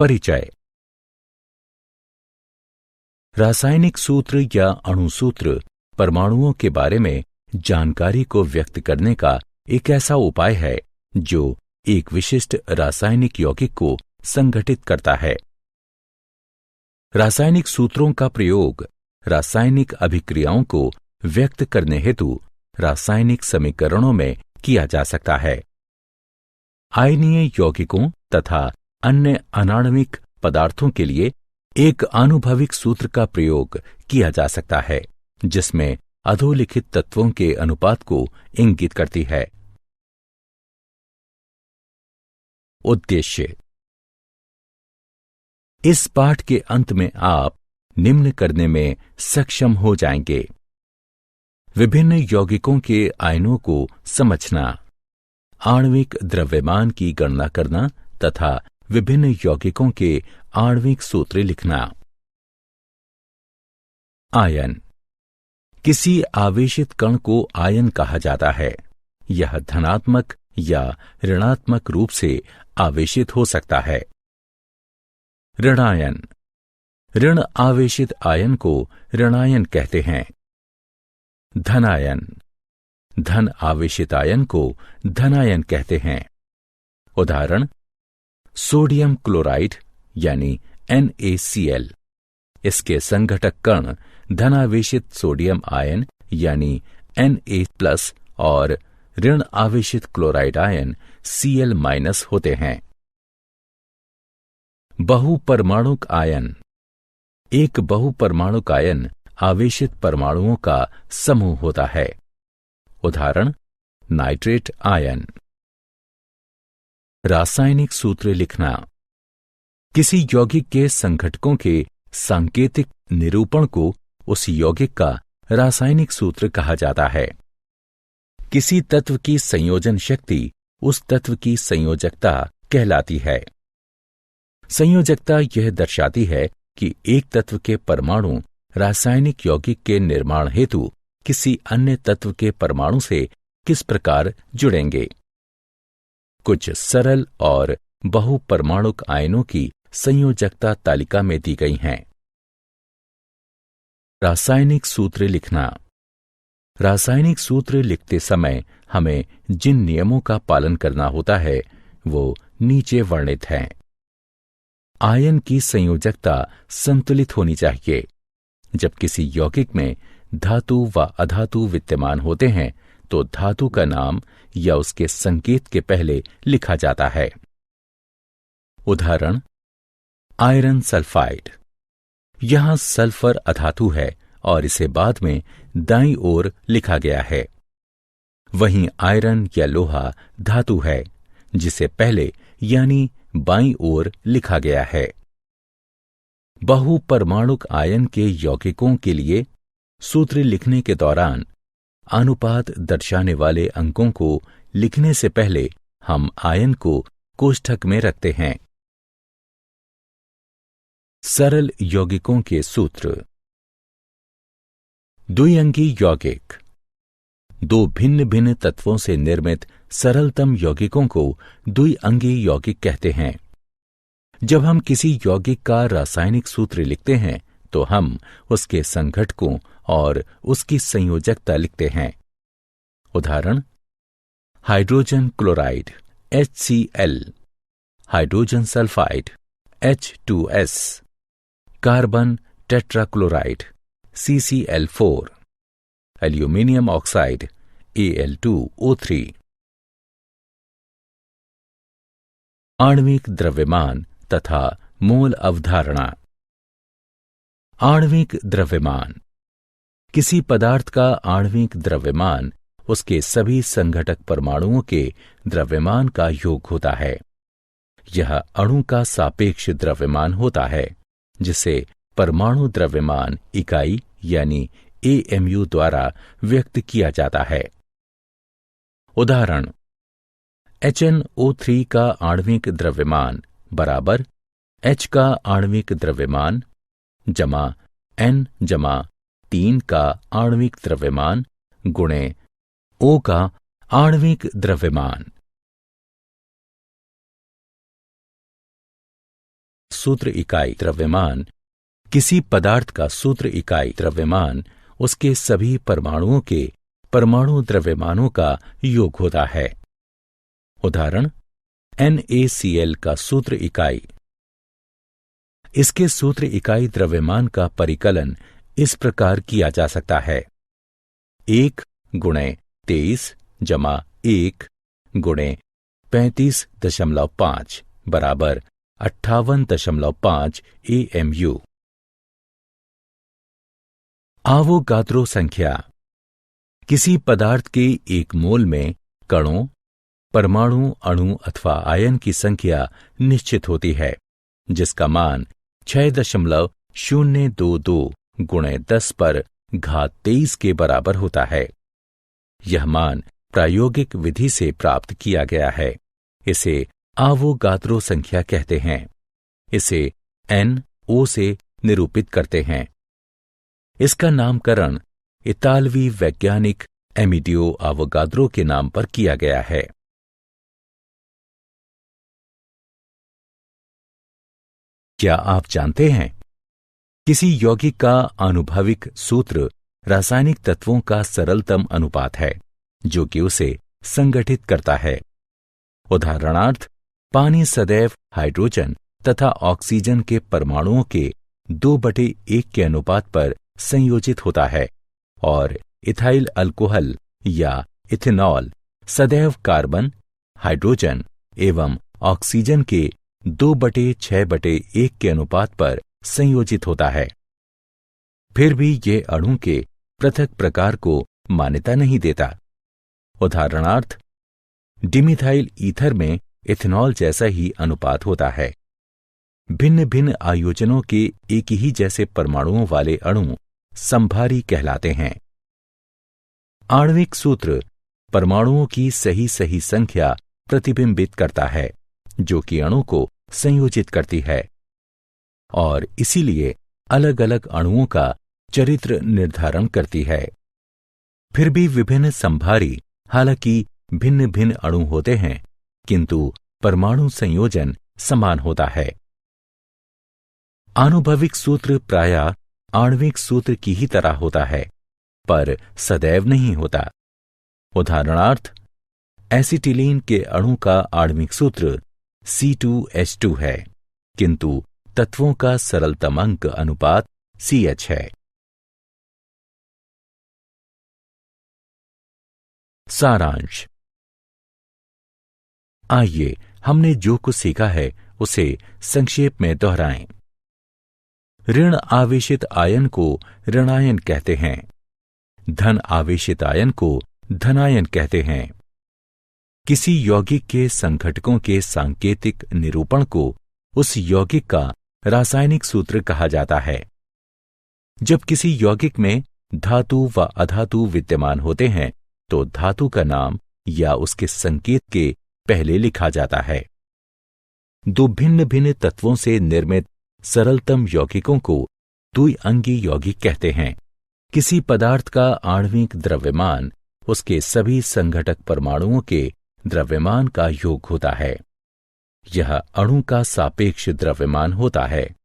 परिचय। रासायनिक सूत्र या अणुसूत्र परमाणुओं के बारे में जानकारी को व्यक्त करने का एक ऐसा उपाय है जो एक विशिष्ट रासायनिक यौगिक को संगठित करता है। रासायनिक सूत्रों का प्रयोग रासायनिक अभिक्रियाओं को व्यक्त करने हेतु रासायनिक समीकरणों में किया जा सकता है। आयनीय यौगिकों तथा अन्य अनाण्विक पदार्थों के लिए एक आनुभविक सूत्र का प्रयोग किया जा सकता है जिसमें अधोलिखित तत्वों के अनुपात को इंगित करती है। उद्देश्य। इस पाठ के अंत में आप निम्न करने में सक्षम हो जाएंगे: विभिन्न यौगिकों के आयनों को समझना, आणविक द्रव्यमान की गणना करना तथा विभिन्न यौगिकों के आणविक सूत्र लिखना। आयन। किसी आवेशित कण को आयन कहा जाता है। यह धनात्मक या ऋणात्मक रूप से आवेशित हो सकता है। ऋणायन। ऋण आवेशित आयन को ऋणायन कहते हैं। धनायन। धन आवेशित आयन को धनायन कहते हैं। उदाहरण: सोडियम क्लोराइड यानी NaCl। इसके संघटक कण धनावेशित सोडियम आयन यानी Na+ और ऋण आवेशित क्लोराइड आयन Cl- होते हैं। बहुपरमाणुक आयन। एक बहुपरमाणुक आयन आवेशित परमाणुओं का समूह होता है। उदाहरण: नाइट्रेट आयन। रासायनिक सूत्र लिखना। किसी यौगिक के संघटकों के सांकेतिक निरूपण को उस यौगिक का रासायनिक सूत्र कहा जाता है। किसी तत्व की संयोजन शक्ति उस तत्व की संयोजकता कहलाती है। संयोजकता यह दर्शाती है कि एक तत्व के परमाणु रासायनिक यौगिक के निर्माण हेतु किसी अन्य तत्व के परमाणु से किस प्रकार जुड़ेंगे। कुछ सरल और बहुपरमाणुक आयनों की संयोजकता तालिका में दी गई हैं। रासायनिक सूत्र लिखना। रासायनिक सूत्र लिखते समय हमें जिन नियमों का पालन करना होता है वो नीचे वर्णित हैं। आयन की संयोजकता संतुलित होनी चाहिए। जब किसी यौगिक में धातु व अधातु विद्यमान होते हैं तो धातु का नाम या उसके संकेत के पहले लिखा जाता है। उदाहरण: आयरन सल्फाइड। यहां सल्फर अधातु है और इसे बाद में दाईं ओर लिखा गया है। वहीं आयरन या लोहा धातु है जिसे पहले यानी बाईं ओर लिखा गया है। बहुपरमाणुक आयन के यौगिकों के लिए सूत्र लिखने के दौरान अनुपात दर्शाने वाले अंकों को लिखने से पहले हम आयन को कोष्ठक में रखते हैं। सरल यौगिकों के सूत्र। द्विअंगी यौगिक। दो भिन्न भिन्न तत्वों से निर्मित सरलतम यौगिकों को द्विअंगी यौगिक कहते हैं। जब हम किसी यौगिक का रासायनिक सूत्र लिखते हैं तो हम उसके संघटकों और उसकी संयोजकता लिखते हैं। उदाहरण: hydrogen chloride HCl, hydrogen sulphide H2S, carbon tetrachloride CCl4, aluminium oxide Al2O3। आणविक द्रव्यमान तथा मोल अवधारणा। आणविक द्रव्यमान। किसी पदार्थ का आणविक द्रव्यमान उसके सभी संघटक परमाणुओं के द्रव्यमान का योग होता है। यह अणु का सापेक्ष द्रव्यमान होता है जिसे परमाणु द्रव्यमान इकाई यानी AMU द्वारा व्यक्त किया जाता है। उदाहरण: HNO3 का आणविक द्रव्यमान बराबर H का आणविक द्रव्यमान जमा N-3 का आणविक द्रव्यमान गुणे O का आणविक द्रव्यमान। सूत्र इकाई द्रव्यमान, किसी पदार्थ का सूत्र इकाई द्रव्यमान उसके सभी परमाणुओं के परमाणु द्रव्यमानों का योग होता है। उदाहरण, NaCl का सूत्र इकाई। इसके सूत्र इकाई द्रव्यमान का परिकलन इस प्रकार किया जा सकता है: 1 × 23 + 1 × 35.5 बराबर 58.5 AMU। आवोगाद्रो संख्या। किसी पदार्थ के एक मोल में कणों, परमाणु, अणु अथवा आयन की संख्या निश्चित होती है, जिसका मान 6.022 × 10⁻23 के बराबर होता है। यह मान प्रायोगिक विधि से प्राप्त किया गया है। इसे आवोगाद्रो संख्या कहते हैं। इसे NO से निरूपित करते हैं। इसका नामकरण इतालवी वैज्ञानिक एमिडियो आवोगाद्रो के नाम पर किया गया है। क्या आप जानते हैं, किसी यौगिक का आनुभविक सूत्र रासायनिक तत्वों का सरलतम अनुपात है जो कि उसे संगठित करता है। उदाहरणार्थ, पानी सदैव हाइड्रोजन तथा ऑक्सीजन के परमाणुओं के 2/1 के अनुपात पर संयोजित होता है और इथाइल अल्कोहल या इथेनॉल सदैव कार्बन, हाइड्रोजन एवं ऑक्सीजन के 2/6/1 के अनुपात पर संयोजित होता है। फिर भी ये अणु के पृथक प्रकार को मान्यता नहीं देता। उदाहरणार्थ, डिमिथाइल ईथर में इथेनॉल जैसा ही अनुपात होता है। भिन्न भिन्न आयोजनों के एक ही जैसे परमाणुओं वाले अणु समभारी कहलाते हैं। आणविक सूत्र परमाणुओं की सही सही संख्या प्रतिबिंबित करता है जो कि अणु को संयोजित करती है और इसीलिए अलग अलग अणुओं का चरित्र निर्धारण करती है। फिर भी विभिन्न समभारी हालांकि भिन्न भिन्न अणु होते हैं, किंतु परमाणु संयोजन समान होता है। आनुभविक सूत्र प्रायः आणविक सूत्र की ही तरह होता है, पर सदैव नहीं होता। उदाहरणार्थ, एसिटिलीन के अणु का आणविक सूत्र C2H2 है, किंतु तत्वों का सरलतम अंक अनुपात CH है। सारांश। आइए हमने जो कुछ सीखा है उसे संक्षेप में दोहराएं। ऋण आवेशित आयन को ऋणायन कहते हैं। धन आवेशित आयन को धनायन कहते हैं। किसी यौगिक के संघटकों के सांकेतिक निरूपण को उस यौगिक का रासायनिक सूत्र कहा जाता है। जब किसी यौगिक में धातु व अधातु विद्यमान होते हैं तो धातु का नाम या उसके संकेत के पहले लिखा जाता है। दो भिन्न भिन्न तत्वों से निर्मित सरलतम यौगिकों को द्विअंगी यौगिक कहते हैं। किसी पदार्थ का आणविक द्रव्यमान उसके सभी संघटक परमाणुओं के द्रव्यमान का योग होता है। यह अणु का सापेक्ष द्रव्यमान होता है।